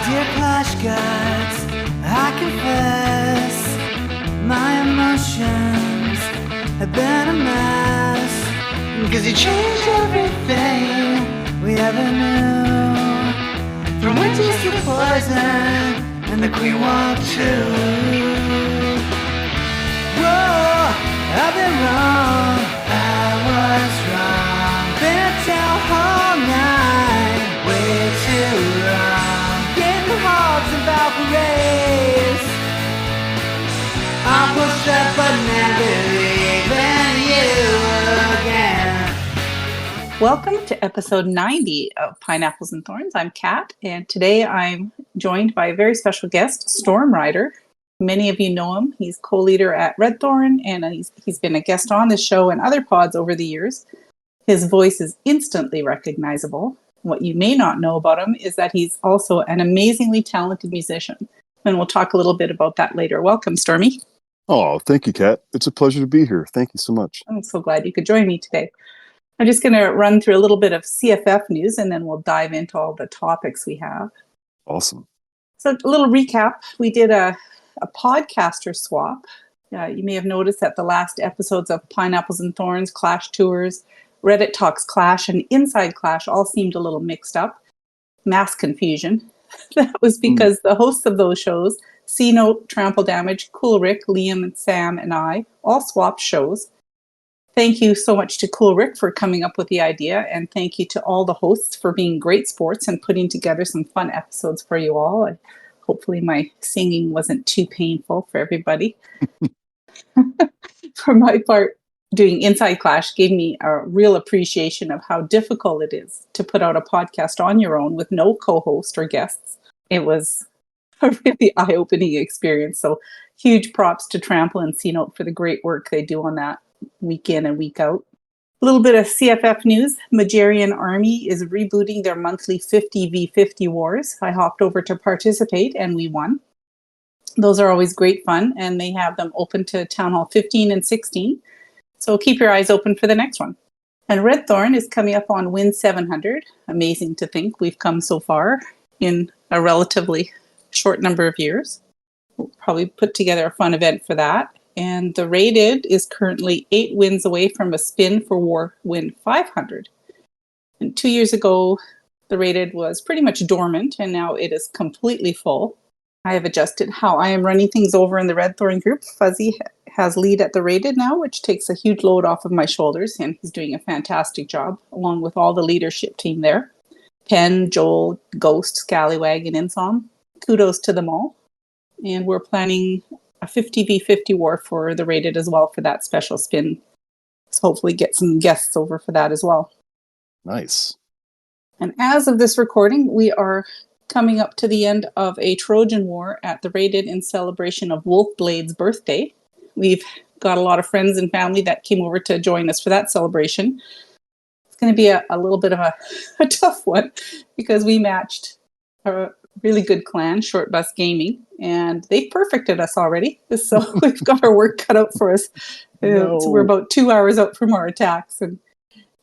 Dear Clash Guides, I confess my emotions have been a mess. Cause you changed everything we ever knew. From witches to poison and the Queen Walk too. Whoa, I've been wrong, I was wrong. Been at town all night, way too long. Getting hogs and Valkyries. I'll push that button and believe in you again. Welcome to episode 90 of Pineapples and Thorns. I'm Kat, and today I'm joined by a very special guest, StormRider. Many of you know him. He's co-leader at Red Thorn, and he's been a guest on the show and other pods over the years. His voice is instantly recognizable. What you may not know about him is that he's also an amazingly talented musician, and we'll talk a little bit about that later. Welcome, Stormy. Oh, thank you, Kat. It's a pleasure to be here. Thank you so much. I'm so glad you could join me today. I'm just going to run through a little bit of CFF news, and then we'll dive into all the topics we have. Awesome. So a little recap. We did a podcaster swap. You may have noticed that the last episodes of Pineapples and Thorns, Clash Tours, Reddit Talks Clash, and Inside Clash all seemed a little mixed up. Mass confusion. That was because the hosts of those shows, C-Note, Trample Damage, Cool Rick, Liam, and Sam, and I, all swapped shows. Thank you so much to Cool Rick for coming up with the idea, and thank you to all the hosts for being great sports and putting together some fun episodes for you all. And hopefully my singing wasn't too painful for everybody. For my part, doing Inside Clash gave me a real appreciation of how difficult it is to put out a podcast on your own with no co-host or guests. It was a really eye-opening experience. So huge props to Trample and C-Note for the great work they do on that week in and week out. A little bit of CFF news. Majarian Army is rebooting their monthly 50v50 wars. I hopped over to participate and we won. Those are always great fun, and they have them open to Town Hall 15 and 16. So keep your eyes open for the next one. And Red Thorn is coming up on Win 700. Amazing to think we've come so far in a relatively short number of years. We'll probably put together a fun event for that. And the Rated is currently 8 wins away from a spin for War Win 500. And 2 years ago, the Rated was pretty much dormant, and now it is completely full. I have adjusted how I am running things over in the Red Thorn group. Fuzzy has lead at the Rated now, which takes a huge load off of my shoulders, and he's doing a fantastic job, along with all the leadership team there. Penn, Joel, Ghost, Scallywag, and Insom. Kudos to them all. And we're planning a 50v50 war for the Rated as well for that special spin. So hopefully get some guests over for that as well. Nice. And as of this recording, we are coming up to the end of a Trojan War at the Rated in celebration of Wolfblade's birthday. We've got a lot of friends and family that came over to join us for that celebration. It's going to be a little bit of a tough one because we matched a really good clan, Short Bus Gaming, and they've perfected us already. So we've got our work cut out for us. No. So we're about 2 hours out from our attacks, and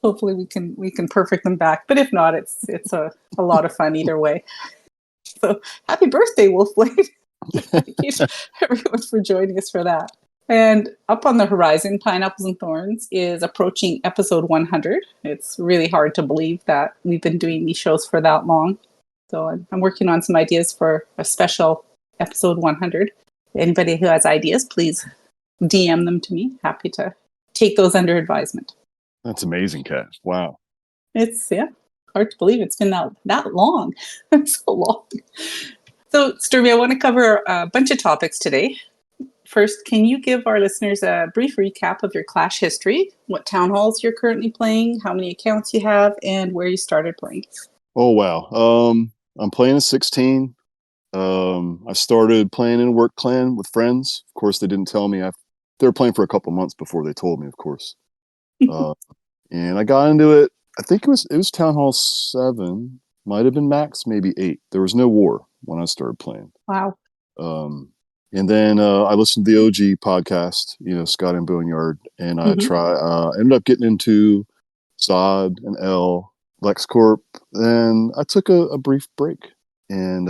hopefully we can perfect them back. But if not, it's a lot of fun either way. So happy birthday, Wolfblade. Thank you to everyone for joining us for that. And up on the horizon, Pineapples and Thorns is approaching episode 100. It's really hard to believe that we've been doing these shows for that long. So I'm working on some ideas for a special episode 100. Anybody who has ideas, please DM them to me. Happy to take those under advisement. That's amazing, Kat. Wow. It's hard to believe it's been that long. So long. So, Sturby, I want to cover a bunch of topics today. First, can you give our listeners a brief recap of your Clash history, what town halls you're currently playing, how many accounts you have, and where you started playing? Oh, wow. I'm playing a 16. I started playing in a work clan with friends. Of course, they didn't tell me. They were playing for a couple months before they told me, of course. And I got into it. I think it was Town Hall 7. Might have been max, maybe 8. There was no war when I started playing. Wow. And then I listened to the OG podcast, Scott and Boneyard, and I ended up getting into Zod and L, LexCorp. Then I took a brief break, and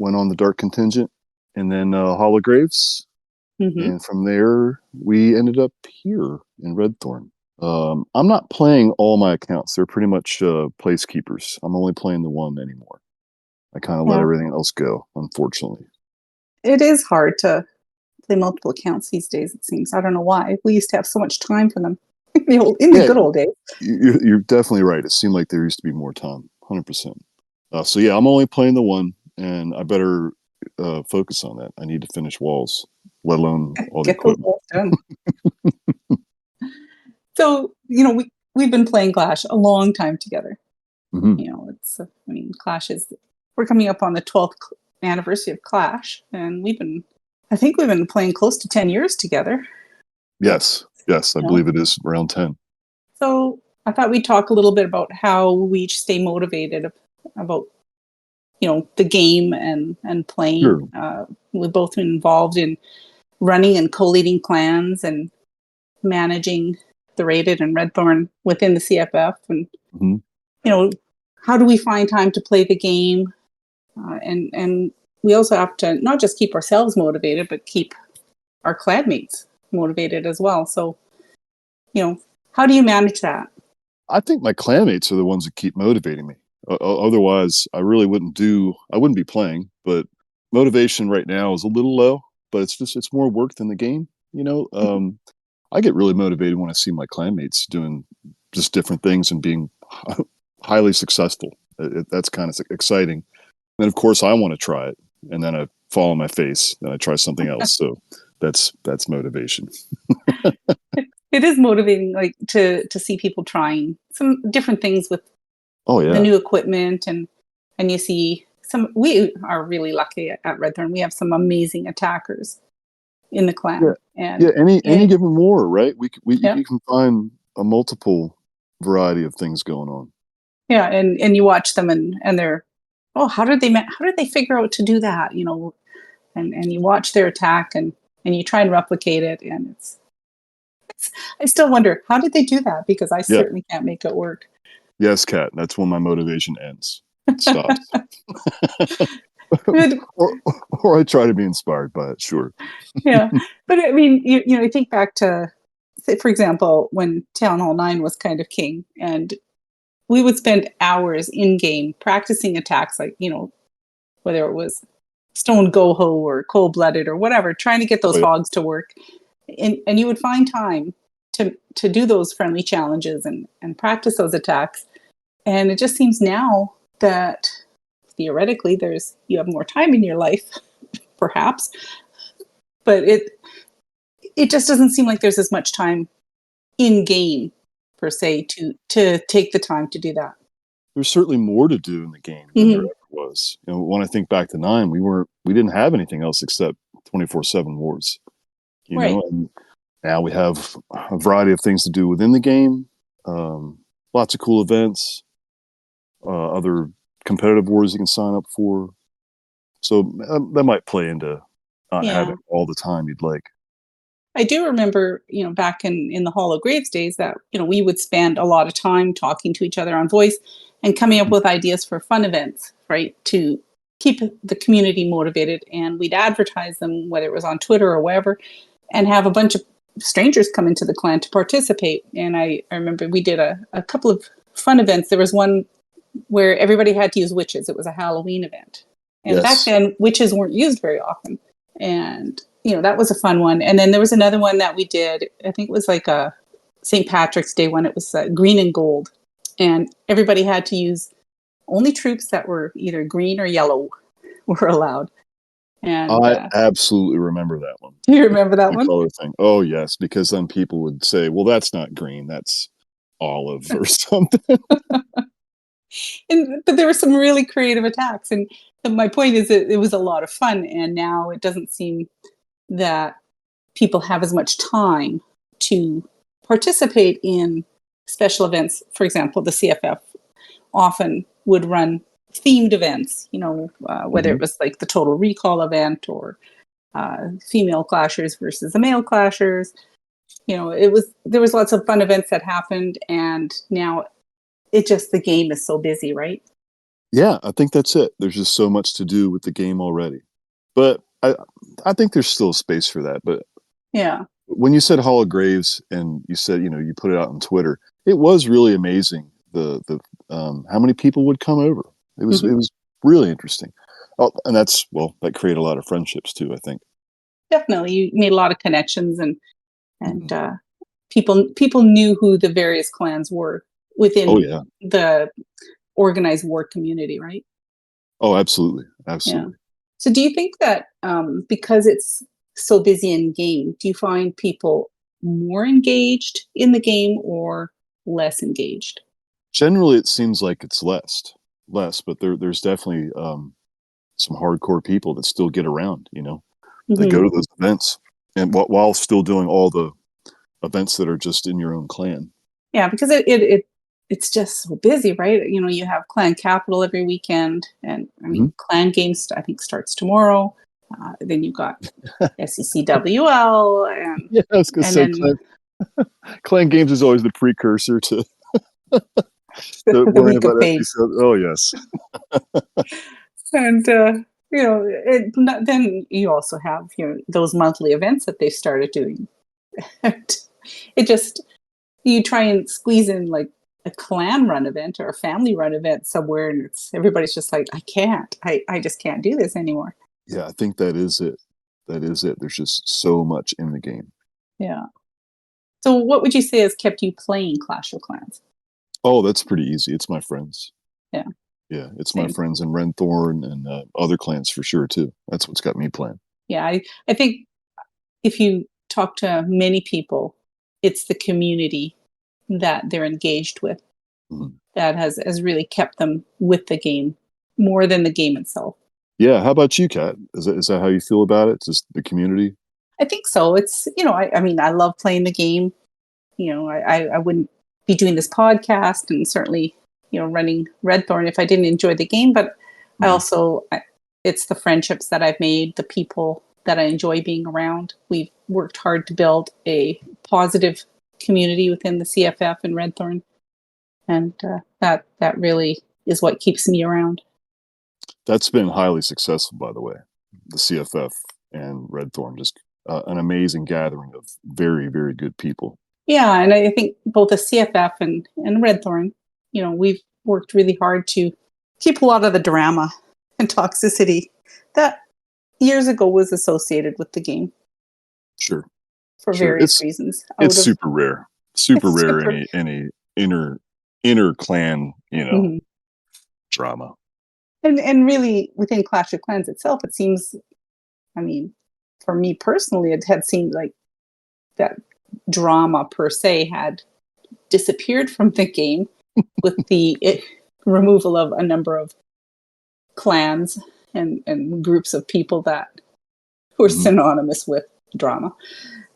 went on the Dark Contingent, and then Holograves. Hmm. And from there, we ended up here in Redthorn. I'm not playing all my accounts. They're pretty much placekeepers. I'm only playing the one anymore. I kind of let Yeah. everything else go, unfortunately. It is hard to play multiple accounts these days, it seems. I don't know why. We used to have so much time for them in the Yeah, good old days. you're definitely right. It seemed like there used to be more time, 100%. So yeah, I'm only playing the one, and I better focus on that. I need to finish walls, let alone all the Get those equipment. walls done. So, we've been playing Clash a long time together. Hmm. Clash we're coming up on the 12th anniversary of Clash, and I think we've been playing close to 10 years together. Yes, I You know, believe it is around 10. so I thought we'd talk a little bit about how we each stay motivated about, the game and playing. Sure. We've both been involved in running and collating clans and managing the Rated and Redthorn within the CFF, and Hmm. you know, how do we find time to play the game? And we also have to not just keep ourselves motivated, but keep our clanmates motivated as well. So, how do you manage that? I think my clanmates are the ones that keep motivating me. Otherwise, I really I wouldn't be playing. But motivation right now is a little low, but it's more work than the game. I get really motivated when I see my clanmates doing just different things and being highly successful. That's kind of exciting. And of course, I want to try it, and then I fall on my face, and I try something else. So that's motivation. It is motivating, like to see people trying some different things with Oh the yeah, new equipment, and you see some. We are really lucky at Redthorn. We have some amazing attackers in the yeah, clan, yeah. and Any given war, right? yeah, You can find a multiple variety of things going on. yeah, and you watch them, and they're, oh, how did they figure out to do that? And you watch their attack, and you try and replicate it, and I still wonder, how did they do that, because I Yeah. certainly can't make it work. Yes, Kat. That's when my motivation ends. It stops. But, or, or I try to be inspired by it. Sure. yeah, but I mean, you think back to, say, for example, when Town Hall 9 was kind of king, and we would spend hours in game practicing attacks, like, whether it was Stone Goho or Cold Blooded or whatever, trying to get Oh those yeah. hogs to work. And you would find time to do those friendly challenges and practice those attacks. And it just seems now that theoretically you have more time in your life, perhaps, but it just doesn't seem like there's as much time in game per se to take the time to do that. There's certainly more to do in the game than there Hmm. ever was. When I think back to 9, we didn't have anything else except 24/7 wars. Right. And now we have a variety of things to do within the game. Lots of cool events, other competitive wars you can sign up for. So that might play into not Yeah. having all the time you'd like. I do remember, back in the Hall of Graves days that, we would spend a lot of time talking to each other on voice and coming up with ideas for fun events, right? To keep the community motivated. And we'd advertise them, whether it was on Twitter or wherever, and have a bunch of strangers come into the clan to participate. And I remember we did a couple of fun events. There was one where everybody had to use witches. It was a Halloween event. And back Yes. then, witches weren't used very often. And, that was a fun one. And then there was another one that we did. I think it was like a St. Patrick's Day one. It was green and gold. And everybody had to use only troops that were either green or yellow were allowed. And I absolutely remember that one. do you remember that The one? color thing. Oh yes, because then people would say, "Well, that's not green. That's olive or something." But there were some really creative attacks. And my point is that it was a lot of fun. And now it doesn't seem that people have as much time to participate in special events. For example, the CFF often would run themed events, whether Hmm. it was like the Total Recall event or female clashers versus the male clashers. There was lots of fun events that happened, and now the game is so busy, right? Yeah, I think that's it. There's just so much to do with the game already. But I think there's still space for that. But Yeah. when you said Hall of Graves and you said, you put it out on Twitter, it was really amazing the how many people would come over. It Mhm. was really interesting. Oh, and that created a lot of friendships too, I think. Definitely. You made a lot of connections, and Mhm. people knew who the various clans were Oh within yeah. the organized war community, right? Oh, absolutely. Yeah. Absolutely. So do you think that because it's so busy in game, do you find people more engaged in the game or less engaged? Generally it seems like it's less, but there's definitely some hardcore people that still get around, that go Hmm. to those events and while still doing all the events that are just in your own clan. Yeah, because it's just so busy, right? You know, you have Clan Capital every weekend, and I Mhm. mean, Clan Games I think starts tomorrow. Then you've got SECWL, Yeah, I was gonna and say then clan games is always the precursor to the worrying week about of pain. SEC. Oh yes. And then you also have those monthly events that they started doing. And it just you try and squeeze in like a clan run event or a family run event somewhere, and it's everybody's just like, I can't, I just can't do this anymore. Yeah, I think that is it. That is it. There's just so much in the game. Yeah. So what would you say has kept you playing Clash of Clans? Oh, that's pretty easy. It's my friends. Yeah, Yeah, it's my same. friends in Renthorn and other clans for sure too. That's what's got me playing. Yeah, I think if you talk to many people, it's the community that they're engaged with Mhm. that has really kept them with the game more than the game itself. Yeah, how about you, Kat? Is that how you feel about it? Just the community? I think so. It's I mean, I love playing the game. I wouldn't be doing this podcast, and certainly running Red Thorn if I didn't enjoy the game. But I Mhm. also it's the friendships that I've made, the people that I enjoy being around. We've worked hard to build a positive community within the CFF and Red Thorn, and that really is what keeps me around. That's been highly successful, by the way. The CFF and Redthorn, just an amazing gathering of very, very good people. Yeah, and I think both the CFF and Red Thorn, we've worked really hard to keep a lot of the drama and toxicity that years ago was associated with the game Sure, for sure. various reasons. It's Out of super rare. Super it's rare. super. Any inner clan, Mhm. drama. And really within Clash of Clans itself, it seems. I mean, for me personally, it had seemed like that drama per se had disappeared from the game with the removal of a number of clans and groups of people that were Hmm. synonymous with drama.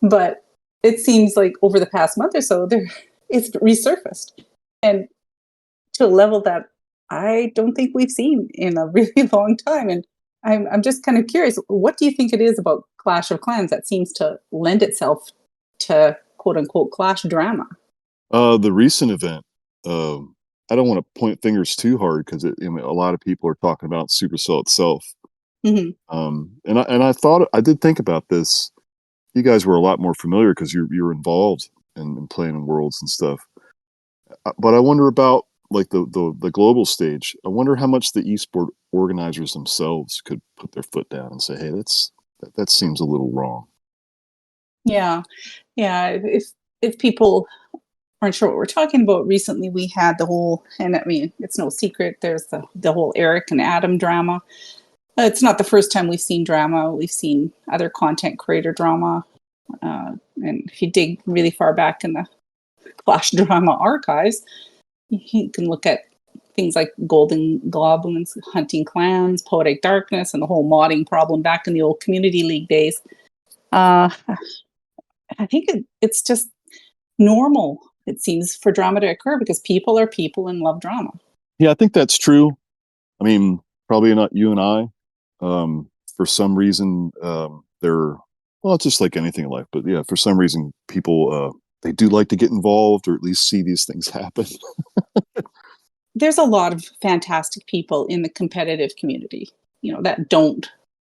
But it seems like over the past month or so, it's resurfaced, and to a level that I don't think we've seen in a really long time. And I'm just kind of curious, what do you think it is about Clash of Clans that seems to lend itself to quote unquote Clash drama? The recent event. Um, I don't want to point fingers too hard because a lot of people are talking about Supercell itself. Hmm. And I thought I did think about this. You guys were a lot more familiar because you're involved in playing in worlds and stuff. But I wonder about like the global stage. I wonder how much the esport organizers themselves could put their foot down and say, "Hey, that seems a little wrong." Yeah, yeah. If people aren't sure what we're talking about, recently we had the whole, and I mean, it's no secret. There's the whole Eric and Adam drama. It's not the first time we've seen drama. We've seen other content creator drama. And if you dig really far back in the Clash drama archives, you can look at things like Golden Goblins, Hunting Clans, Poetic Darkness, and the whole modding problem back in the old Community League days. Uh, I think it's just normal, it seems, for drama to occur because people are people and love drama. Yeah, I think that's true. I mean, probably not you and I. For some reason, they're well, it's just like anything in life. But yeah, for some reason, people they do like to get involved or at least see these things happen. there's a lot of fantastic people in the competitive community, that don't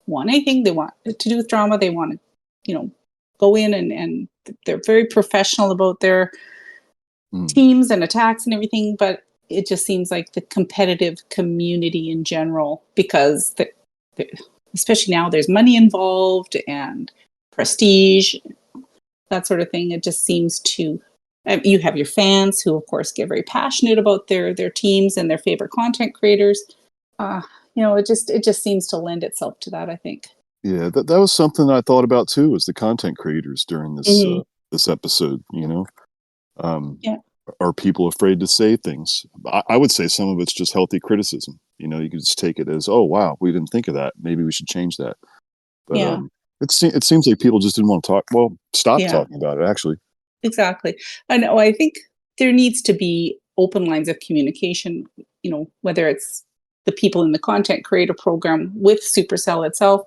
want anything. They want to do with drama. They want to, go in and they're very professional about their teams and attacks and everything. But it just seems like the competitive community in general, because especially now there's money involved and prestige, that sort of thing. It just seems to, you have your fans who of course get very passionate about their teams and their favorite content creators. It just seems to lend itself to that, I think. Yeah, that was something I thought about too, was the content creators during this this episode. Yeah. Are people afraid to say things? I would say some of it's just healthy criticism. You can just take it as, oh wow, we didn't think of that. Maybe we should change that. But Yeah. it seems like people just didn't want to talk. Well, stop Yeah. talking about it. Actually, exactly. I know. I think there needs to be open lines of communication. Whether it's the people in the content creator program with Supercell itself,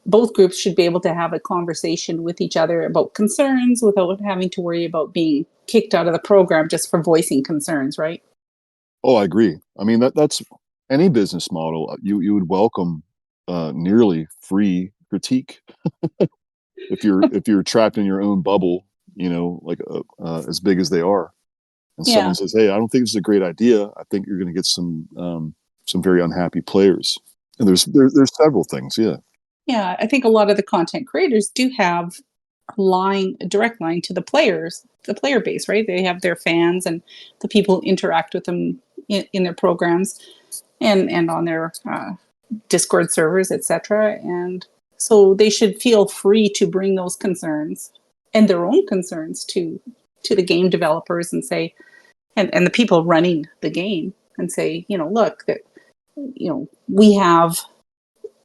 both groups should be able to have a conversation with each other about concerns without having to worry about being kicked out of the program just for voicing concerns, right? Oh, I agree. I mean, that's any business model. You would welcome nearly free critique if you're trapped in your own bubble, like as big as they are, and someone says, "Hey, I don't think this is a great idea. I think you're going to get some very unhappy players." And there's several things. Yeah. Yeah, I think a lot of the content creators do have a direct line to the player base, right? They have their fans and the people who interact with them in their programs and on their Discord servers, etc. And so they should feel free to bring those concerns and their own concerns to the game developers and say, and the people running the game, and say, look, that we have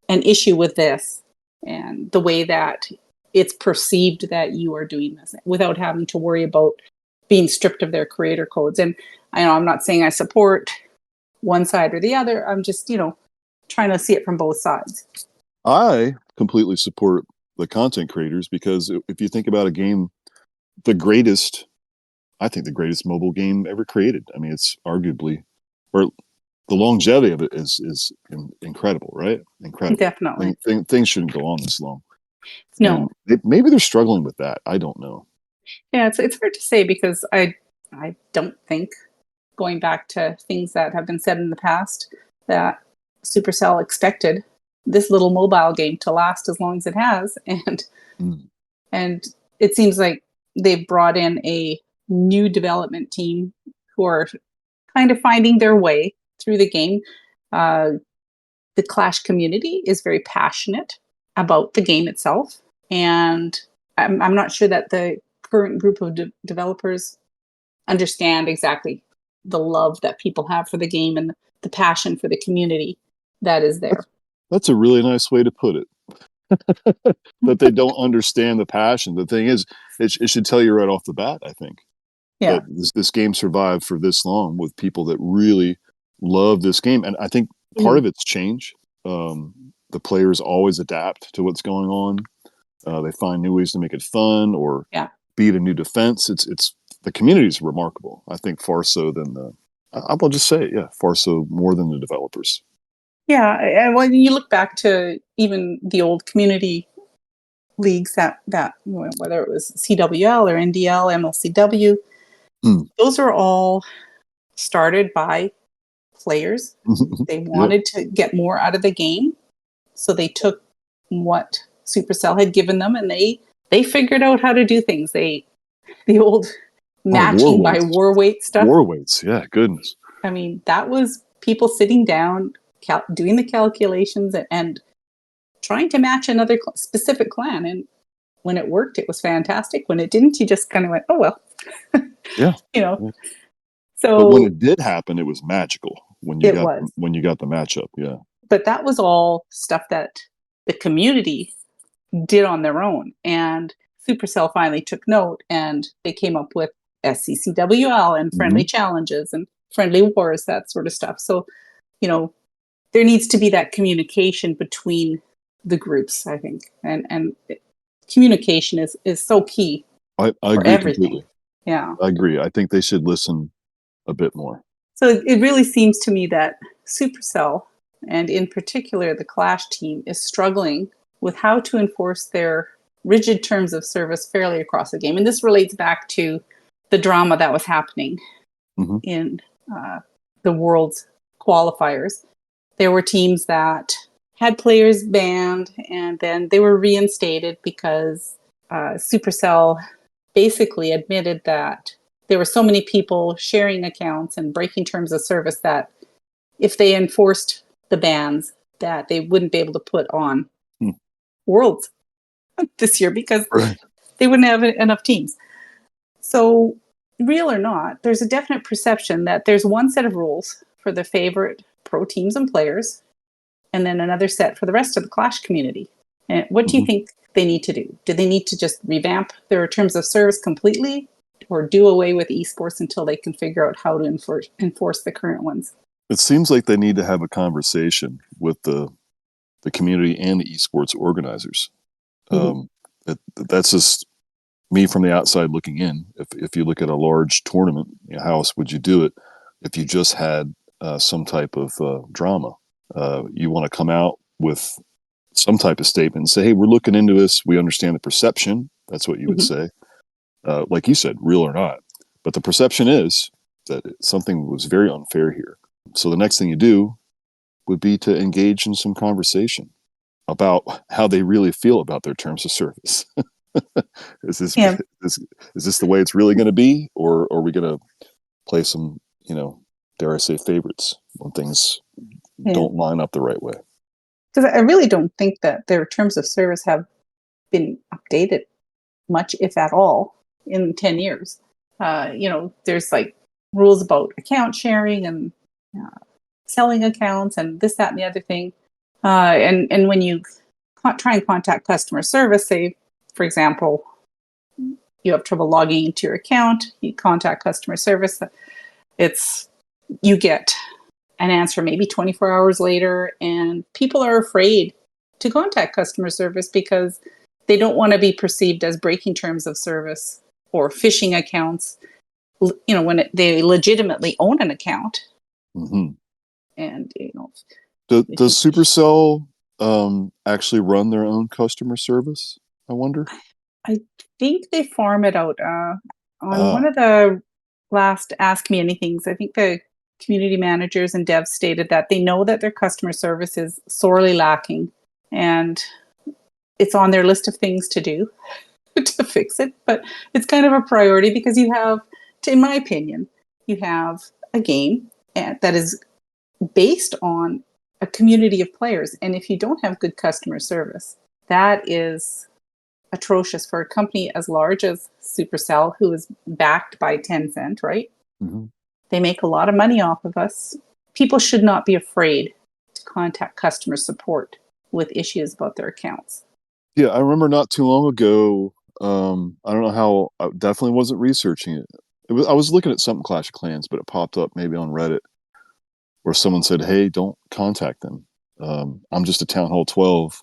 an issue with this and the way that it's perceived that you are doing this, without having to worry about being stripped of their creator codes. And I'm not saying I support one side or the other. I'm just, trying to see it from both sides. I completely support the content creators, because if you think about a game, I think the greatest mobile game ever created. I mean, it's arguably, or the longevity of it is incredible, right? Incredible. Definitely. Things shouldn't go on this long. No. And maybe they're struggling with that. I don't know. Yeah, it's hard to say, because I don't think, going back to things that have been said in the past, that Supercell expected this little mobile game to last as long as it has, and it seems like they've brought in a new development team who are kind of finding their way through the game. The Clash community is very passionate about the game itself, and I'm not sure that the current group of developers understand exactly the love that people have for the game and the passion for the community that is there. That's a really nice way to put it. That they don't understand the passion. The thing is, it should tell you right off the bat, I think, that this game survived for this long with people that really love this game. And I think part of it's change. The players always adapt to what's going on. They find new ways to make it fun or beat a new defense. It's the community is remarkable. I think far so than I'll just say it, far so more than the developers. Yeah, and when you look back to even the old community leagues that whether it was CWL or NDL, MLCW, those are all started by players. They wanted to get more out of the game, so they took what Supercell had given them, and they figured out how to do things. The old matching by war weight stuff. War weights, yeah, goodness. I mean, that was people sitting down, doing the calculations and trying to match another specific clan. And when it worked, it was fantastic. When it didn't, you just kind of went, oh, well. Yeah. So but when it did happen, it was magical when you got the matchup. Yeah. But that was all stuff that the community did on their own. And Supercell finally took note, and they came up with SCCWL and friendly challenges and friendly wars, that sort of stuff. So, there needs to be that communication between the groups, I think. And communication is so key. I agree completely. Yeah. I agree. I think they should listen a bit more. So it really seems to me that Supercell, and in particular the Clash team, is struggling with how to enforce their rigid terms of service fairly across the game. And this relates back to the drama that was happening in the World's qualifiers. There were teams that had players banned, and then they were reinstated because Supercell basically admitted that there were so many people sharing accounts and breaking terms of service that if they enforced the bans, that they wouldn't be able to put on Worlds this year because they wouldn't have enough teams. So, real or not, there's a definite perception that there's one set of rules for the favorite pro teams and players, and then another set for the rest of the Clash community. And what do you think they need to do? Do they need to just revamp their terms of service completely, or do away with esports until they can figure out how to enforce the current ones? It seems like they need to have a conversation with the community and the esports organizers. That's just me from the outside looking in. If you look at a large tournament, how else would you do it if you just had some type of drama? You want to come out with some type of statement and say, hey, we're looking into this. We understand the perception. That's what you would say. Like you said, real or not. But the perception is that something was very unfair here. So the next thing you do would be to engage in some conversation about how they really feel about their terms of service. Is this the way it's really going to be, or are we going to play some, dare I say, favorites when things don't line up the right way? Because I really don't think that their terms of service have been updated much, if at all, in 10 years. There's like rules about account sharing and selling accounts and this, that, and the other thing. And when you try and contact customer service, say, for example, you have trouble logging into your account, you contact customer service, you get an answer maybe 24 hours later, and people are afraid to contact customer service because they don't want to be perceived as breaking terms of service or phishing accounts, when they legitimately own an account. And, Does Supercell actually run their own customer service, I wonder? I think they farm it out. On one of the last Ask Me Anythings, I think the community managers and devs stated that they know that their customer service is sorely lacking, and it's on their list of things to do to fix it. But it's kind of a priority because you have, in my opinion, you have a game that is based on a community of players. And if you don't have good customer service, that is atrocious for a company as large as Supercell, who is backed by Tencent, right? They make a lot of money off of us. People should not be afraid to contact customer support with issues about their accounts. Yeah, I remember not too long ago, I don't know how, I definitely wasn't researching it. I was looking at something Clash of Clans, but it popped up maybe on Reddit where someone said, hey, don't contact them. I'm just a Town Hall 12.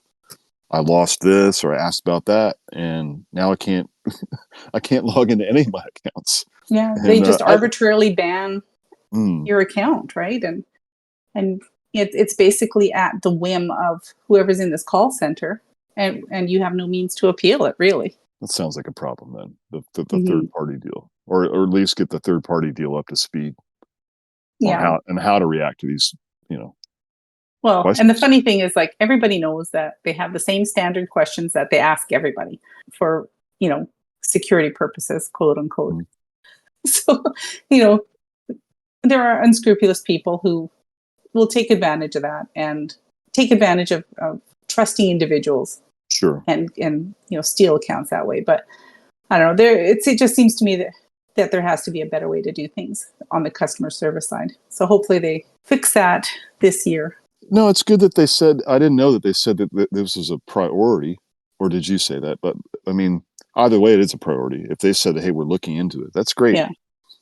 I lost this, or I asked about that, and now I can't log into any of my accounts. Yeah, they just arbitrarily ban your account, right? And it's basically at the whim of whoever's in this call center, and you have no means to appeal it, really. That sounds like a problem then, the third-party deal, or at least get the third-party deal up to speed on how to react to these, Well, questions. And the funny thing is, like, everybody knows that they have the same standard questions that they ask everybody for, security purposes, quote unquote. So, there are unscrupulous people who will take advantage of that and take advantage of trusting individuals. Sure. And steal accounts that way. But I don't know. It just seems to me that there has to be a better way to do things on the customer service side. So hopefully they fix that this year. No, it's good that they said. I didn't know that they said that this was a priority, or did you say that? But I mean, either way, it is a priority. If they said, "Hey, we're looking into it," that's great. Yeah.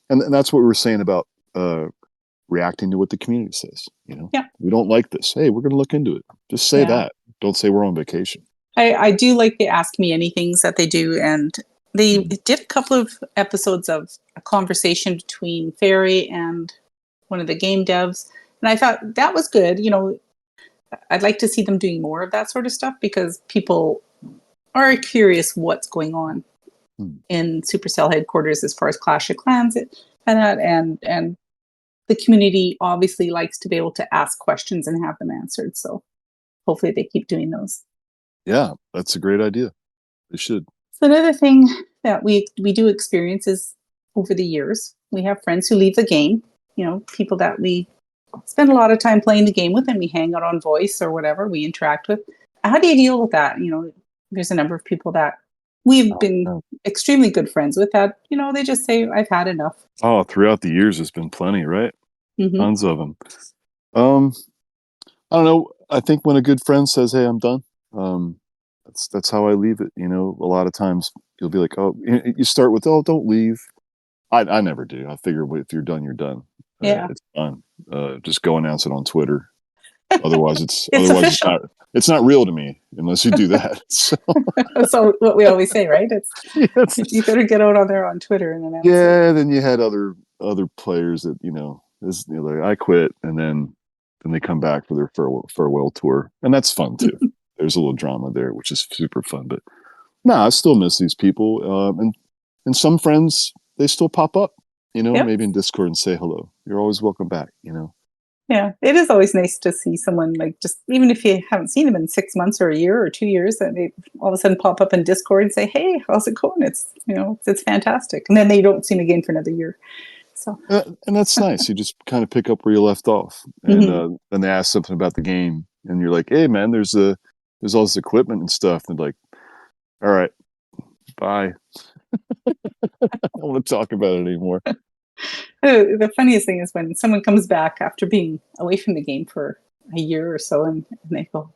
And that's what we were saying about reacting to what the community says. Yeah. We don't like this. Hey, we're going to look into it. Just say that. Don't say we're on vacation. I do like the Ask Me Anythings that they do, and they did a couple of episodes of a conversation between Fairy and one of the game devs. And I thought that was good. I'd like to see them doing more of that sort of stuff because people are curious what's going on in Supercell headquarters as far as Clash of Clans and the community obviously likes to be able to ask questions and have them answered. So hopefully they keep doing those. Yeah, that's a great idea. They should. So another thing that we do experience is over the years, we have friends who leave the game, people that we spend a lot of time playing the game with and we hang out on voice or whatever we interact with. How do you deal with that? There's a number of people that we've been extremely good friends with that, they just say, I've had enough. Oh, throughout the years, there's been plenty, right? Mm-hmm. Tons of them. I don't know. I think when a good friend says, "Hey, I'm done," that's how I leave it. A lot of times you'll be like, "Oh," you start with, "Oh, don't leave." I never do. I figure if you're done, you're done. Yeah, it's done. Just go announce it on Twitter. Otherwise, it's it's not real to me unless you do that. So, so what we always say, right? yes. You better get out on there on Twitter and announce Yeah. Then you had other players that like, I quit, and then they come back for their farewell tour, and that's fun too. There's a little drama there, which is super fun. But no, I still miss these people, and some friends, they still pop up, Yep. maybe in Discord and say hello. You're always welcome back. Yeah, it is always nice to see someone like just even if you haven't seen them in 6 months or a year or 2 years, that they all of a sudden pop up in Discord and say, "Hey, how's it going?" It's it's fantastic, and then they don't see them again for another year. So and that's nice. You just kind of pick up where you left off, and then they ask something about the game, and you're like, "Hey, man, there's all this equipment and stuff." And like, "All right, bye." I don't want to talk about it anymore. the funniest thing is when someone comes back after being away from the game for a year or so, and they go,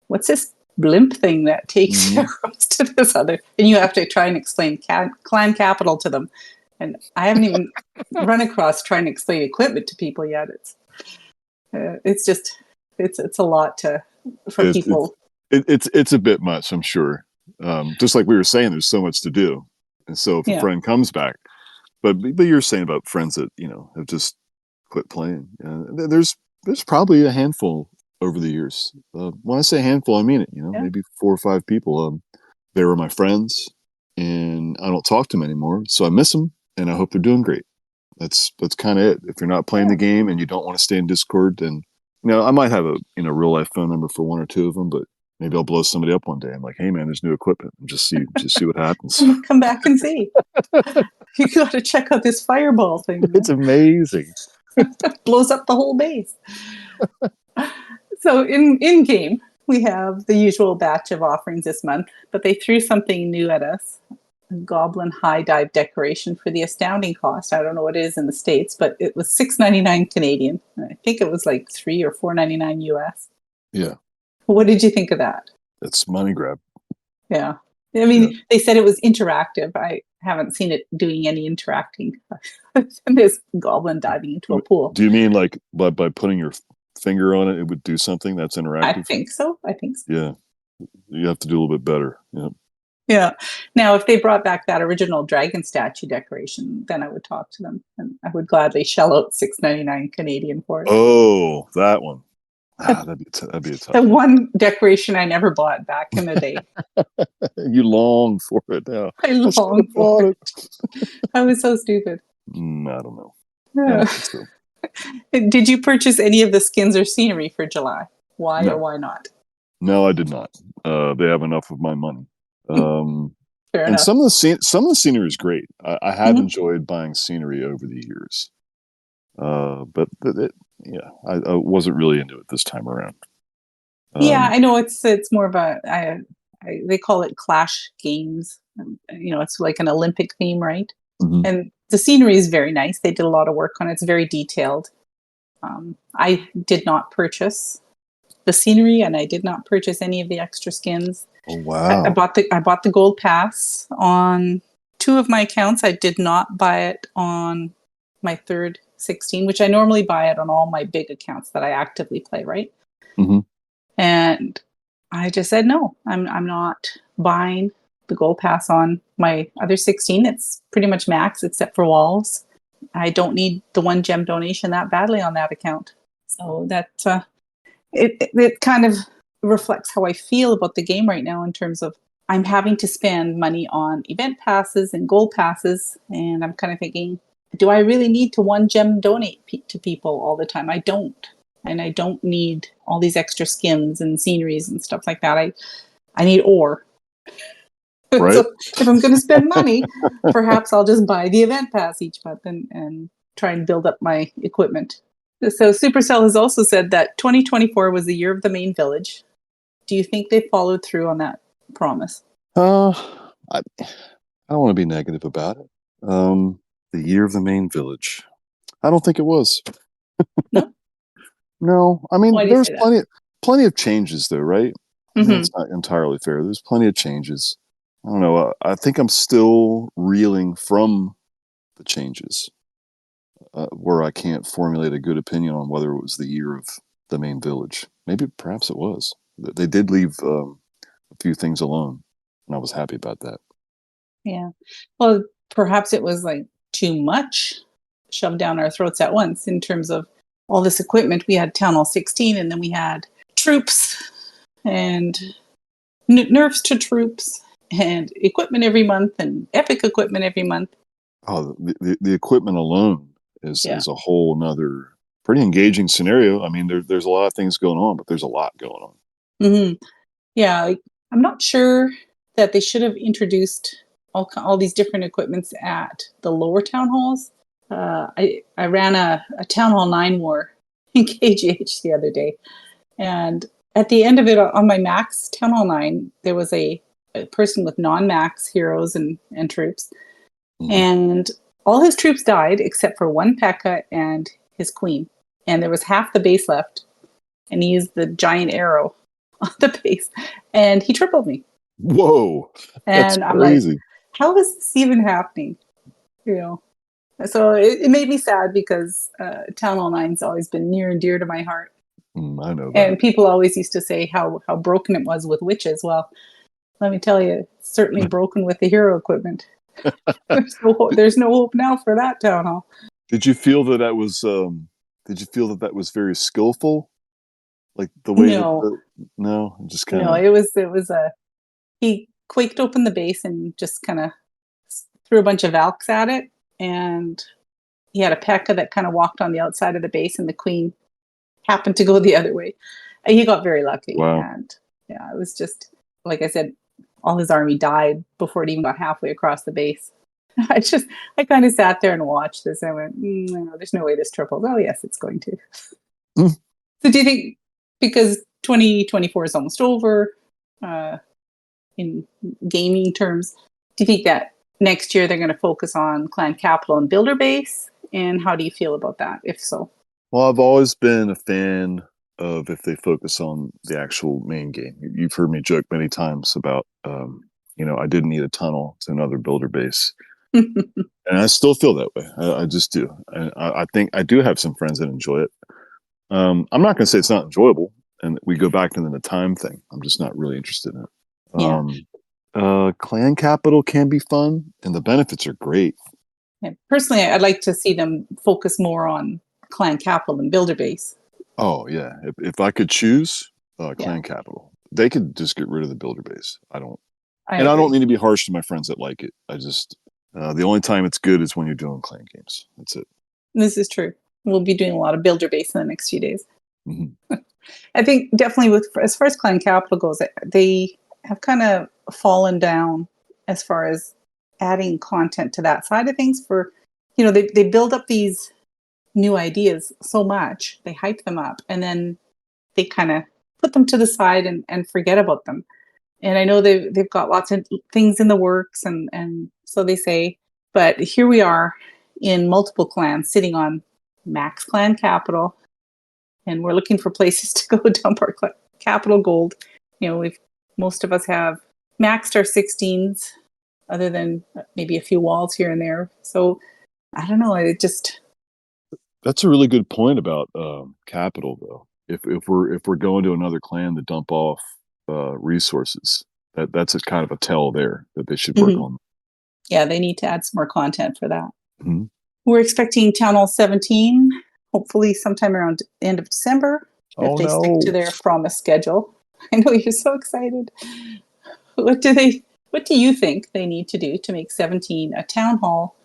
"What's this blimp thing that takes you across to this other?" And you have to try and explain clan capital to them. And I haven't even run across trying to explain equipment to people yet. It's just it's a lot for people. It's a bit much, I'm sure. Just like we were saying, there's so much to do, and so if a friend comes back, but you're saying about friends that have just quit playing. There's probably a handful over the years. When I say handful, I mean it. Maybe 4 or 5 people. They were my friends, and I don't talk to them anymore, so I miss them, and I hope they're doing great. That's kind of it. If you're not playing the game and you don't want to stay in Discord, then I might have a real life phone number for 1 or 2 of them, but maybe I'll blow somebody up one day. I'm like, "Hey, man, there's new equipment," and just see what happens. Come back and see. You got to check out this fireball thing. It's amazing. Blows up the whole base. So in game, we have the usual batch of offerings this month, but they threw something new at us. A Goblin high dive decoration for the astounding cost. I don't know what it is in the States, but it was $6.99 Canadian. I think it was like $3 or $4.99 US. Yeah. What did you think of that? It's money grab. Yeah. I mean, they said it was interactive. I haven't seen it doing any interacting. This goblin diving into a pool. Do you mean like by putting your finger on it, it would do something that's interactive? I think so. Yeah. You have to do a little bit better. Yeah. Yeah. Now, if they brought back that original dragon statue decoration, then I would talk to them, and I would gladly shell out $6.99 Canadian for it. Oh, that one. That'd be a tough The one decoration I never bought back in the day. You long for it now. I long for it. I was so stupid. I don't know. Yeah. So. Did you purchase any of the skins or scenery for July? Why or why not? No, I did not. They have enough of my money. Fair and enough. some of the scenery is great. I have enjoyed buying scenery over the years. But I wasn't really into it this time around. I know it's more of they call it Clash Games. It's like an Olympic theme, right? Mm-hmm. And the scenery is very nice. They did a lot of work on it. It's very detailed. I did not purchase the scenery, and I did not purchase any of the extra skins. Oh wow! I bought the gold pass on 2 of my accounts. I did not buy it on my third 16, which I normally buy it on all my big accounts that I actively play, right? Mm-hmm. And I just said no. I'm not buying the gold pass on my other 16. It's pretty much max except for walls. I don't need the 1 gem donation that badly on that account. So that it kind of reflects how I feel about the game right now in terms of I'm having to spend money on event passes and gold passes, and I'm kind of thinking, do I really need to 1 gem donate to people all the time? I don't, and I don't need all these extra skins and sceneries and stuff like that. I need ore. Right. So if I'm going to spend money, perhaps I'll just buy the event pass each month and try and build up my equipment. So Supercell has also said that 2024 was the year of the main village. Do you think they followed through on that promise? I don't want to be negative about it. The year of the main village. I don't think it was. No? No. I mean, Why do you there's say that? plenty of changes though, right? Mhm. That's not entirely fair. There's plenty of changes. I don't know. I think I'm still reeling from the changes, where I can't formulate a good opinion on whether it was the year of the main village. Maybe, perhaps it was. They did leave a few things alone, and I was happy about that. Yeah. Well, perhaps it was like too much shoved down our throats at once in terms of all this equipment. We had Town Hall 16, and then we had troops and nerfs to troops and equipment every month and epic equipment every month. Oh, the equipment alone is Yeah. a whole nother pretty engaging scenario. I mean, there's a lot of things going on, but there's a lot going on. Yeah, like, I'm not sure that they should have introduced all these different equipments at the lower town halls. I ran a Town Hall 9 war in KGH the other day, and at the end of it, on my max Town Hall 9, there was a person with non-max heroes and troops, Mhm. and all his troops died except for 1 P.E.K.K.A. and his queen, and there was half the base left, and he used the giant arrow on the base, and he tripled me. Whoa, that's And I'm like, crazy. how is this even happening? You know, so it made me sad because Town Hall 9's always been near and dear to my heart. I know that. And people always used to say how broken it was with witches. Well, let me tell you, it's certainly broken with the hero equipment. There's no hope now for that town hall. Did you feel that that was? Did you feel that that was very skillful? Like the way No, no, just kind no, of. it was he quaked open the base and just kind of threw a bunch of Valks at it, and he had a P.E.K.K.A. that kind of walked on the outside of the base, and the queen happened to go the other way. And he got very lucky. Wow. And yeah, it was just, like I said, all his army died before it even got halfway across the base. I kind of sat there and watched this. And I went, no, there's no way this triples. Oh, yes, it's going to. Mm. So do you think, because 2024 is almost over, in gaming terms, do you think that next year they're going to focus on clan capital and builder base? And how do you feel about that, if so? Well, I've always been a fan of if they focus on the actual main game. You've heard me joke many times about, I didn't need a tunnel to another builder base. And I still feel that way. I just do. And I think I do have some friends that enjoy it. I'm not going to say it's not enjoyable. And we go back into the time thing. I'm just not really interested in it. Clan capital can be fun, and the benefits are great. Yeah, personally, I'd like to see them focus more on clan capital and builder base. Oh yeah, if I could choose, clan capital, they could just get rid of the builder base. I don't mean to be harsh to my friends that like it. I just the only time it's good is when you're doing clan games. That's it. This is true. We'll be doing a lot of builder base in the next few days. Mm-hmm. I think definitely as far as clan capital goes, they have kind of fallen down as far as adding content to that side of things. For they build up these new ideas so much, they hype them up, and then they kind of put them to the side and forget about them. And I know they've got lots of things in the works, and so they say, but here we are in multiple clans sitting on max clan capital, and we're looking for places to go dump our capital gold. Most of us have maxed our 16s, other than maybe a few walls here and there. So I don't know. That's a really good point about capital, though. If we're going to another clan to dump off resources, that's a kind of a tell there that they should work on. Yeah, they need to add some more content for that. Mm-hmm. We're expecting Town Hall 17, hopefully sometime around the end of December, if they stick to their promised schedule. I know you're so excited. What do you think they need to do to make 17 a town hall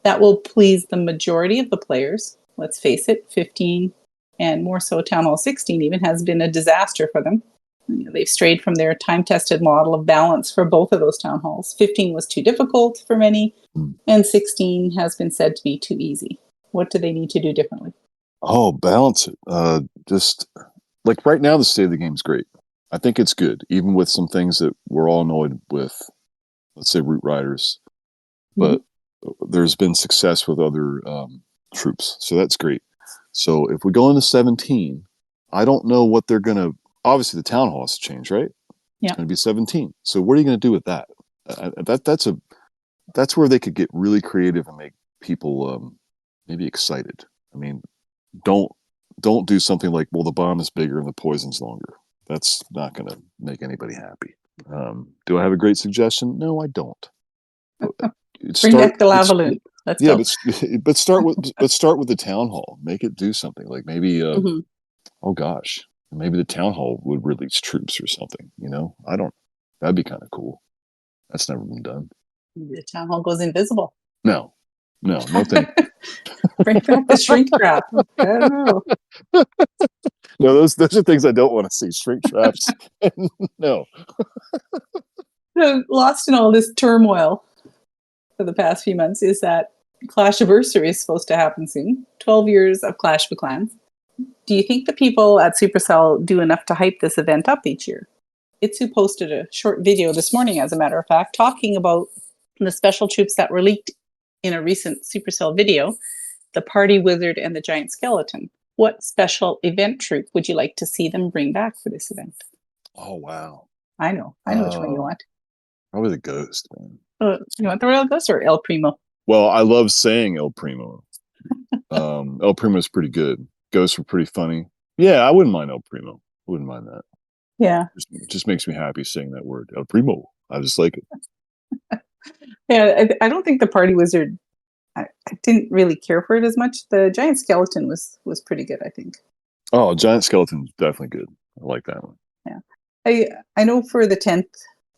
that will please the majority of the players? Let's face it, 15 and more so Town Hall 16 even has been a disaster for them. They've strayed from their time-tested model of balance for both of those town halls. 15 was too difficult for many, and 16 has been said to be too easy. What do they need to do differently? Oh, balance it. Just like right now, the state of the game is great. I think it's good, even with some things that we're all annoyed with, let's say root riders. But there's been success with other troops, so that's great. So if we go into 17, I don't know what they're going to... Obviously, the town hall has to change, right? Yeah. It's going to be 17. So what are you going to do with that? That's where they could get really creative and make people maybe excited. I mean, don't do something like, well, the bomb is bigger and the poison's longer. That's not going to make anybody happy. Do I have a great suggestion? No, I don't. Bring back the Lavaloon. Let's go. But start with the town hall. Make it do something like maybe. Oh gosh, maybe the town hall would release troops or something. That'd be kind of cool. That's never been done. The town hall goes invisible. No thing. Bring back the shrink trap. I don't know. No, those are things I don't want to see. Shrink traps. No. So, lost in all this turmoil for the past few months is that Clash-iversary is supposed to happen soon. 12 years of Clash of Clans. Do you think the people at Supercell do enough to hype this event up each year? Itsu posted a short video this morning, as a matter of fact, talking about the special troops that were leaked in a recent Supercell video, the Party Wizard and the Giant Skeleton. What special event troop would you like to see them bring back for this event? Oh, wow. I know which one you want. Probably the Ghost, man. You want the Royal Ghost or El Primo? Well, I love saying El Primo. El Primo is pretty good. Ghosts were pretty funny. Yeah, I wouldn't mind El Primo. I wouldn't mind that. Yeah. It just makes me happy saying that word. El Primo. I just like it. Yeah, I don't think the Party Wizard, I didn't really care for it as much. The Giant Skeleton was pretty good, I think. Oh, Giant Skeleton was definitely good. I like that one. Yeah. I know for the 10th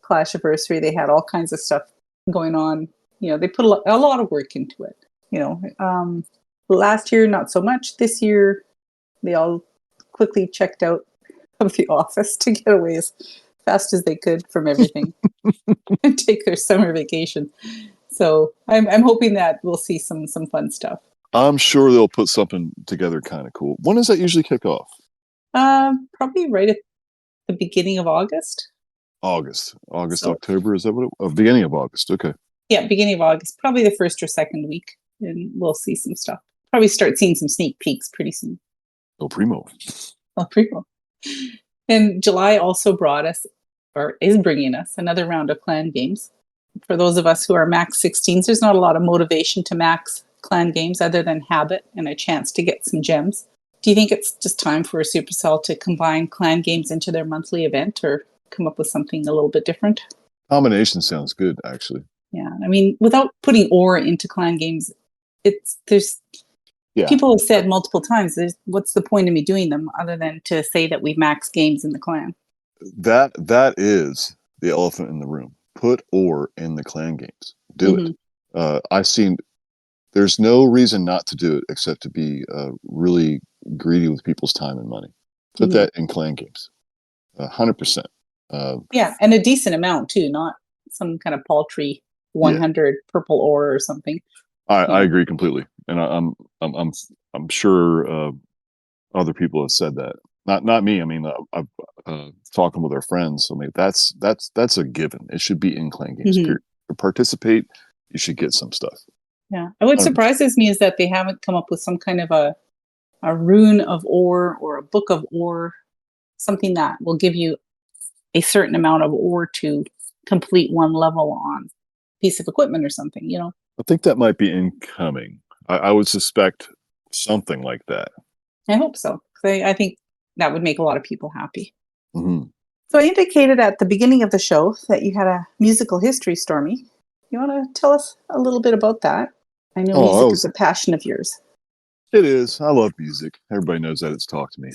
Clash-iversary, they had all kinds of stuff going on. They put a lot of work into it. Last year, not so much. This year, they all quickly checked out of the office to get away as fast as they could from everything and take their summer vacation. So I'm hoping that we'll see some fun stuff. I'm sure they'll put something together kind of cool. When does that usually kick off? Probably right at the beginning of August. August, October, is that what beginning of August? Okay. Yeah, beginning of August, probably the first or second week, and we'll see some stuff. Probably start seeing some sneak peeks pretty soon. El Primo. And July also is bringing us another round of clan games. For those of us who are max 16s, there's not a lot of motivation to max clan games other than habit and a chance to get some gems. Do you think it's just time for Supercell to combine clan games into their monthly event or come up with something a little bit different? Combination sounds good, actually. Yeah, I mean, without putting ore into clan games, people have said multiple times, what's the point of me doing them other than to say that we max games in the clan? That is the elephant in the room. Put ore in the clan games. Do it. I've seen. There's no reason not to do it except to be really greedy with people's time and money. Put that in clan games. 100%. Yeah, and a decent amount too, not some kind of paltry 100 purple ore or something. I agree completely, and I'm sure other people have said that. Not me. I mean, I've talking with our friends. I mean, that's a given. It should be in clan games. To participate, you should get some stuff. Yeah, and what surprises me is that they haven't come up with some kind of a rune of ore or a book of ore, something that will give you a certain amount of ore to complete one level on a piece of equipment or something. I think that might be incoming. I would suspect something like that. I hope so. I think that would make a lot of people happy. Mm-hmm. So I indicated at the beginning of the show that you had a musical history, Stormy. You want to tell us a little bit about that? I know Oh, music is a passion of yours. it is. I love music. Everybody knows that. It's talked to me.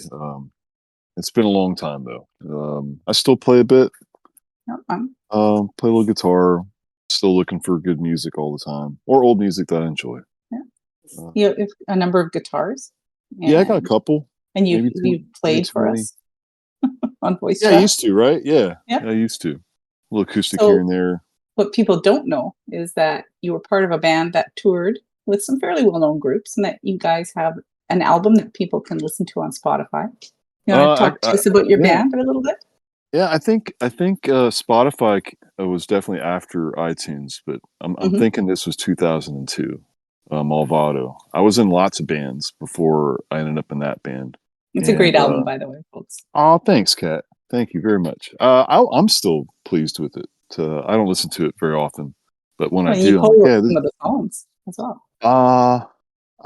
It's been a long time though. I still play a bit. No, Play a little guitar. Still looking for good music all the time, or old music that I enjoy. yeah. Uh, You have a number of guitars. yeah, I got a couple. And Maybe you too, maybe played too for many. us on voice Yeah, I chat. used to, right? Yeah, Yeah. I used to. A little acoustic here So and there. what people don't know is that you were part of a band that toured with some fairly well-known groups, and that you guys have an album that people can listen to on Spotify. You want to talk to us about your Yeah, band a little bit? yeah. I think Spotify was definitely after iTunes, but I'm Hmm. thinking this was 2002. Malvado. I was in lots of bands before I ended up in that band. It's a great And album, by the way, folks. oh, thanks, Kat. Thank you very much. I'm still pleased with it. I don't listen to it very often, but when I Well, you do, I'm like, co-wrote yeah, some of the songs as well. uh,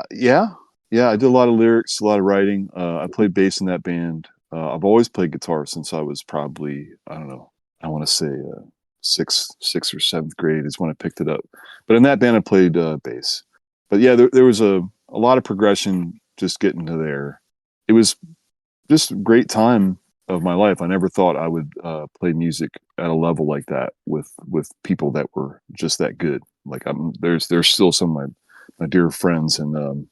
yeah, yeah. I did a lot of lyrics, a lot of writing. I played bass in that band. I've always played guitar since I was probably, I don't know, I want to say sixth or seventh grade is when I picked it up. But in that band, I played bass. But yeah, there was a lot of progression just getting to there. It was just a great time of my life. I never thought I would play music at a level like that with people that were just that good. Like there's still some of my dear friends, and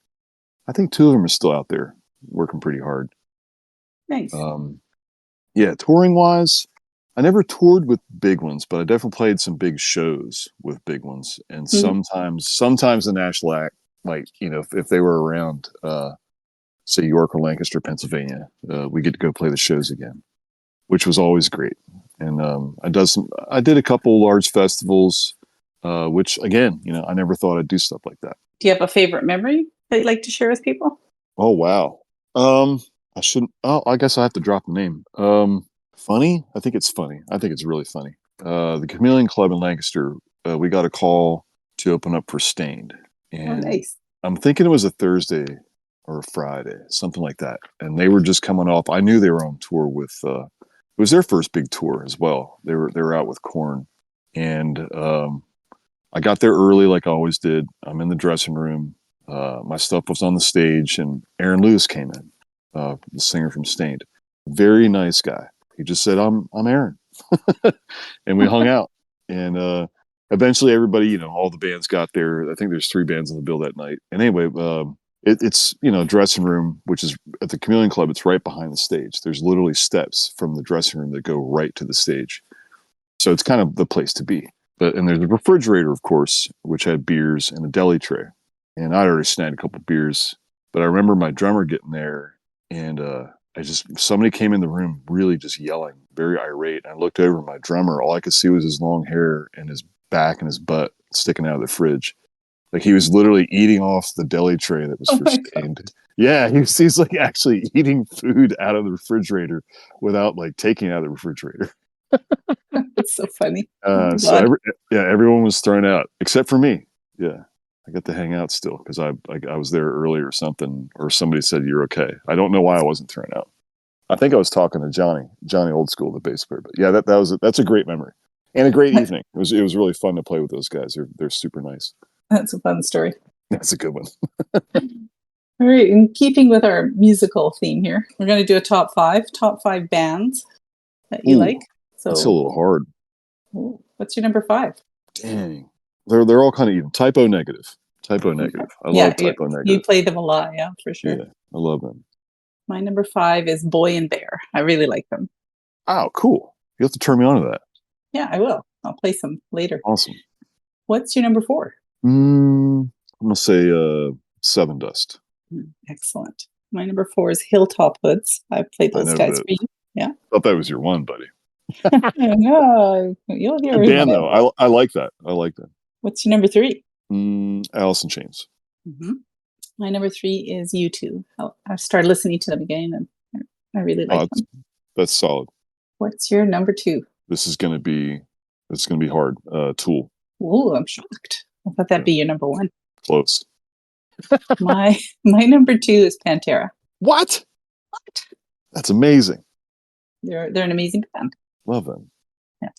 I think two of them are still out there working pretty hard. Nice. Um, yeah, touring wise, I never toured with big ones, but I definitely played some big shows with big ones, and Mhm. sometimes the national act, like if they were around. Say York or Lancaster, Pennsylvania, we get to go play the shows again, which was always great. And I did a couple large festivals, which again, I never thought I'd do stuff like that. Do you have a favorite memory that you'd like to share with people? Oh wow. I shouldn't. Oh, I guess I have to drop a name. Funny. I think it's funny. I think it's really funny. The Chameleon Club in Lancaster. We got a call to open up for Stained, Oh, and nice. I'm thinking it was a Thursday or a Friday, something like that. And they were just coming off. I knew they were on tour with. It was their first big tour as well. They were out with Korn, and I got there early, like I always did. I'm in the dressing room. My stuff was on the stage, and Aaron Lewis came in, the singer from Stained. Very nice guy. He just said, "I'm Aaron," and we hung out. And eventually, everybody, all the bands got there. I think there's 3 bands on the bill that night. And anyway, it's dressing room, which is at the Chameleon Club. It's right behind the stage. There's literally steps from the dressing room that go right to the stage, so it's kind of the place to be. And there's a refrigerator, of course, which had beers and a deli tray. And I'd already snagged a couple beers, but I remember my drummer getting there, and somebody came in the room really just yelling, very irate. I looked over at my drummer. All I could see was his long hair and his back and his butt sticking out of the fridge. Like he was literally eating off the deli tray that was Oh for my God. Stained. Yeah, he's like actually eating food out of the refrigerator without like taking it out of the refrigerator. It's so funny. Oh my So God. everyone was thrown out except for me. Yeah, I got to hang out still because I was there early or something, or somebody said you're okay. I don't know why I wasn't thrown out. I think I was talking to Johnny Old School, the bass player. But yeah, that's a great memory and a great evening. It was really fun to play with those guys. They're super nice. That's a fun story. That's a good one. All right. In keeping with our musical theme here, we're going to do a top five bands that you Ooh, like. that's a So, little hard. what's your number 5? Dang, they're all kind of even. Typo Negative. Typo Negative. I Yeah, love Typo you Negative. play them a lot. Yeah, for sure. Yeah, I love them. My number 5 is Boy and Bear. I really like them. Oh, cool. You have to turn me on to that. Yeah, I will. I'll play some later. Awesome. What's your number 4? I'm gonna say Seven Dust. Excellent. My number 4 is Hilltop Hoods. I've played I those know guys that. for you. Yeah. Thought that was your one, buddy. No, you'll hear Good it when band though. I like that. I like that. What's your number 3? Alice in Chains. Mm-hmm. My number 3 is U2. I've started listening to them again, and I really like them. That's solid. What's your number 2? This is gonna be hard. Tool. Ooh, I'm shocked. I thought that'd be your number 1. Close. My number 2 is Pantera. What? That's amazing. They're an amazing band. Love them.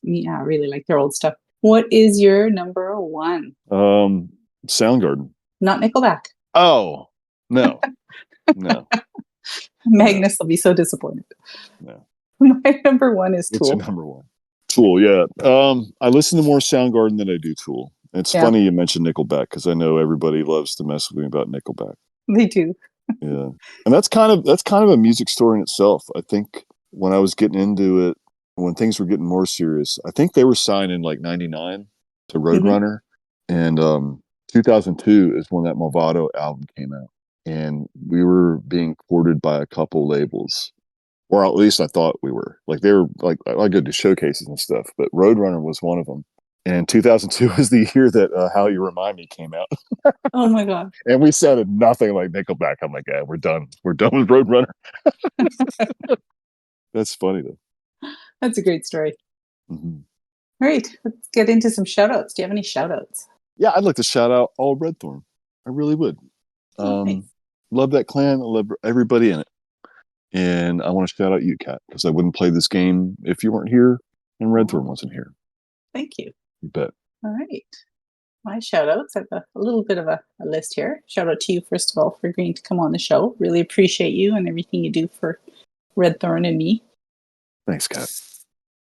Yeah, I really like their old stuff. What is your number 1? Soundgarden. Not Nickelback. Oh, no. No. Magnus will be so disappointed. No. My number one is What's your Tool. number one? Tool, yeah. I listen to more Soundgarden than I do Tool. It's funny you mentioned Nickelback because I know everybody loves to mess with me about Nickelback. They do. Yeah, and that's kind of a music story in itself. I think when I was getting into it, when things were getting more serious, I think they were signed in like '99 to Roadrunner, and 2002 is when that Movado album came out, and we were being courted by a couple labels, or at least I thought we were. Like they were like I go to showcases and stuff, but Roadrunner was one of them. And 2002 was the year that How You Remind Me came out. Oh my God. And we sounded nothing like Nickelback. I'm like, we're done. We're done with Roadrunner. That's funny, though. That's a great story. Mm-hmm. All right. Let's get into some shout outs. Do you have any shout outs? Yeah, I'd like to shout out all Redthorn. I really would. Nice. Love that clan. I love everybody in it. And I want to shout out you, Kat, because I wouldn't play this game if you weren't here and Redthorn wasn't here. Thank you. You bet. All right. My shout outs. I have a little bit of a list here. Shout out to you, first of all, for agreeing to come on the show. Really appreciate you and everything you do for Redthorn and me. Thanks, Kat.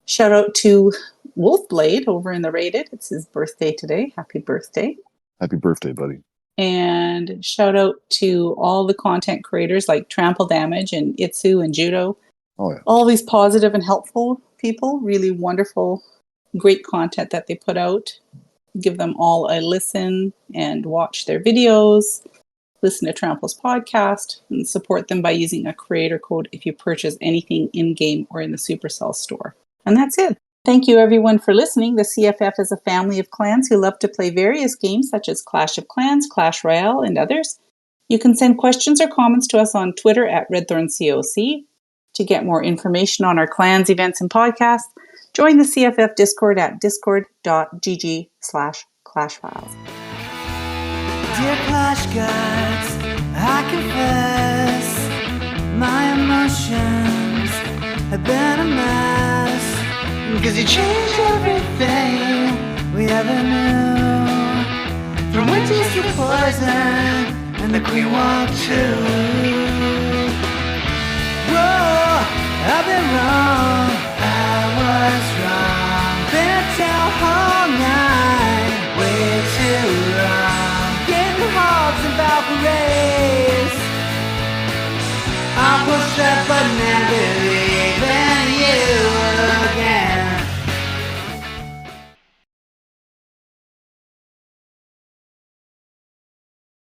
Shout out to Wolfblade over in the Rated. It's his birthday today. Happy birthday. Happy birthday, buddy. And shout out to all the content creators like Trample Damage and Itsu and Judo. Oh, yeah. All these positive and helpful people. Really wonderful, great content that they put out. Give them all a listen and watch their videos. Listen to Trample's podcast and support them by using a creator code if you purchase anything in-game or in the Supercell store. And that's it. Thank you everyone for listening. The CFF is a family of clans who love to play various games such as Clash of Clans, Clash Royale, and others. You can send questions or comments to us on Twitter at RedthornCOC. To get more information on our clans, events, and podcasts, join the CFF Discord at discord.gg/clashfiles. Dear Clash Gods, I confess my emotions have been a mess. Cause you changed everything we ever knew. From witches to poison and the Queen Walk too.